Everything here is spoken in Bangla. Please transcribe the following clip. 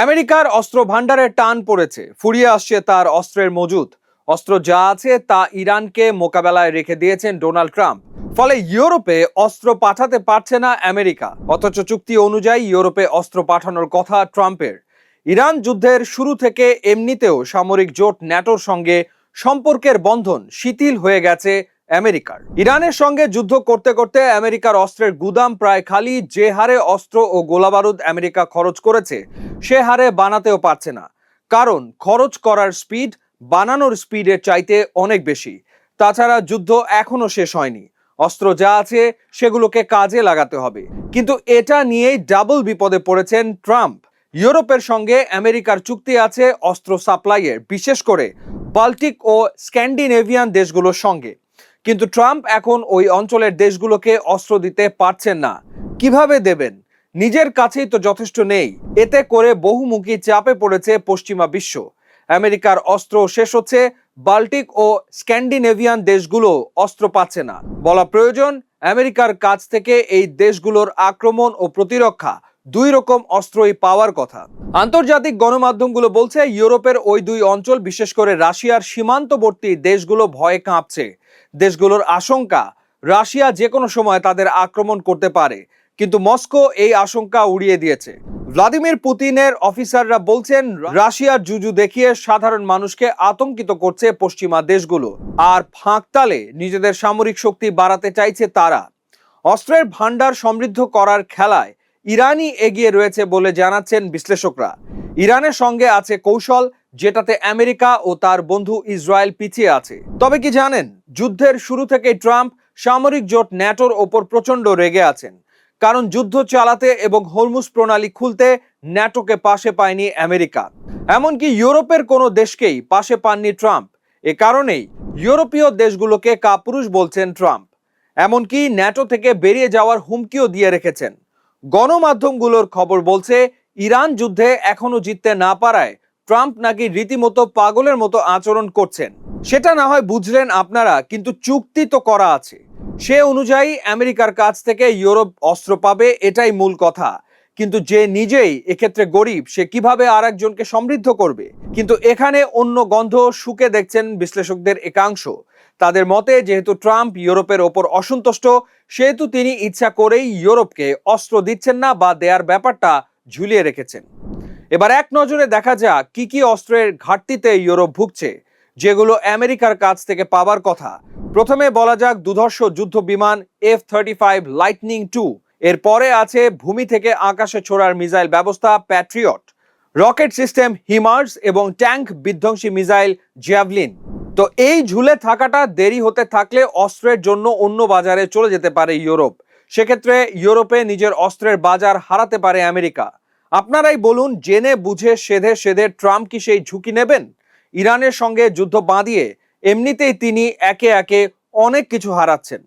আমেরিকার অস্ত্র ভান্ডারে টান পড়েছে, ফুরিয়ে আসছে তার অস্ত্রের মজুদ। অস্ত্র যা আছে তা ইরানকে মোকাবেলায় রেখে দিয়েছেন ডোনাল্ড ট্রাম্প। ফলে ইউরোপে অস্ত্র পাঠাতে পারছে না আমেরিকা, অথচ চুক্তি অনুযায়ী ইউরোপে অস্ত্র পাঠানোর কথা ট্রাম্পের। ইরান যুদ্ধের শুরু থেকে এমনিতেও সামরিক জোট ন্যাটোর সঙ্গে সম্পর্কের বন্ধন শিথিল হয়ে গেছে আমেরিকার। ইরানের সঙ্গে যুদ্ধ করতে করতে আমেরিকার অস্ত্রের গুদাম প্রায় খালি। যে হারে অস্ত্র ও গোলাবারুদ আমেরিকা খরচ করেছে সে হারে বানাতেও পারছে না, কারণ খরচ করার স্পিড বানানোর স্পিডের চাইতে অনেক বেশি। তাছাড়া যুদ্ধ এখনো শেষ হয়নি, অস্ত্র যা আছে সেগুলোকে কাজে লাগাতে হবে। কিন্তু এটা নিয়েই ডাবল বিপদে পড়েছেন ট্রাম্প। ইউরোপের সঙ্গে আমেরিকার চুক্তি আছে অস্ত্র সাপ্লাইয়ের, বিশেষ করে বাল্টিক ও স্ক্যান্ডিনেভিয়ান দেশগুলোর সঙ্গে। কিন্তু ট্রাম্প এখন ওই অঞ্চলের দেশগুলোকে অস্ত্র দিতে পারছেন না। কিভাবে দেবেন? নিজের কাছেই তো যথেষ্ট নেই। এতে করে বহুমুখী চাপে পড়েছে পশ্চিমা বিশ্ব। আমেরিকার অস্ত্র শেষ হচ্ছে, বাল্টিক ও স্ক্যান্ডিনেভিয়ান দেশগুলো অস্ত্র পাচ্ছে না। বলা প্রয়োজন, আমেরিকার কাছ থেকে এই দেশগুলোর আক্রমণ ও প্রতিরক্ষা দুই রকম অস্ত্রই পাওয়ার কথা। আন্তর্জাতিক গণমাধ্যমগুলো বলছে ইউরোপের ওই দুই অঞ্চল, বিশেষ করে রাশিয়ার সীমান্তবর্তী দেশগুলো ভয়ে কাঁপছে। দেশগুলোর আশঙ্কা রাশিয়া যে কোনো সময় তাদের আক্রমণ করতে পারে। কিন্তু মস্কো এই আশঙ্কা উড়িয়ে দিয়েছে। ভ্লাদিমির পুতিনের অফিসাররা বলছেন রাশিয়ার জুজু দেখিয়ে সাধারণ মানুষকে আতঙ্কিত করছে পশ্চিমা দেশগুলো, আর ফাঁকতালে নিজেদের সামরিক শক্তি বাড়াতে চাইছে তারা। অস্ত্রের ভান্ডার সমৃদ্ধ করার খেলায় ইরানই এগিয়ে রয়েছে বলে জানাচ্ছেন বিশ্লেষকরা। ইরানের সঙ্গে আছে কৌশল, যেটাতে আমেরিকা ও তার বন্ধু ইসরায়েল পিছিয়ে আছে। তবে কি জানেন, যুদ্ধের শুরু থেকে ট্রাম্প সামরিক জোট ন্যাটোর ওপর প্রচন্ড রেগে আছেন, কারণ যুদ্ধ চালাতে এবং হরমুজ প্রণালী খুলতে ন্যাটোকে পাশে পায়নি আমেরিকা। এমনকি ইউরোপের কোনো দেশকেই পাশে পাননি ট্রাম্প। এ কারণেই ইউরোপীয় দেশগুলোকে কাপুরুষ বলছেন ট্রাম্প। এমনকি ন্যাটো থেকে বেরিয়ে যাওয়ার হুমকিও দিয়ে রেখেছেন। গণমাধ্যমগুলোর খবর বলছে ইরান যুদ্ধে এখনো জিততে না পারায় ট্রাম্প নাকি রীতিমতো পাগলের মতো আচরণ করছেন। সেটা না হয় বুঝলেন আপনারা, কিন্তু চুক্তি তো করা আছে। সে অনুযায়ী আমেরিকার কাছ থেকে ইউরোপ অস্ত্র পাবে, এটাই মূল কথা। কিন্তু যে নিজেই এক্ষেত্রে গরিব, সে কিভাবে আর একজনকে সমৃদ্ধ করবে? কিন্তু এখানে অন্য গন্ধ শুকে দেখছেন বিশ্লেষকদের একাংশ। তাদের মতে, যেহেতু ট্রাম্প ইউরোপের ওপর অসন্তুষ্ট, সেহেতু তিনি ইচ্ছা করেই ইউরোপকে অস্ত্র দিচ্ছেন না বা দেয়ার ব্যাপারটা ঝুলিয়ে রেখেছেন। এবার এক নজরে দেখা যাক কি কি অস্ত্রের ঘাটতিতে ইউরোপ ভুগছে, যেগুলো আমেরিকার কাছ থেকে পাওয়ার কথা। প্রথমে বলা যাক দুধর্ষ যুদ্ধ বিমান F-35 লাইটনিং 2। এরপরে আছে ভূমি থেকে আকাশে ছোড়ার মিসাইল ব্যবস্থা প্যাট্রিয়ট, রকেট সিস্টেম হিমার্স এবং ট্যাঙ্ক বিধ্বংসী মিসাইল জ্যাভলিন। তো এই ঝুলে থাকাটা দেরি হতে থাকলে অস্ত্রের জন্য অন্য বাজারে চলে যেতে পারে ইউরোপ। সেক্ষেত্রে ইউরোপে নিজের অস্ত্রের বাজার হারাতে পারে আমেরিকা। আপনারাই বলুন, জেনে বুঝে সেধে সেধে ট্রাম্প কি সেই ঝুঁকি নেবেন? ইরানের সঙ্গে যুদ্ধ বাঁধিয়ে এমনিতেই তিনি একে একে অনেক কিছু হারাচ্ছেন।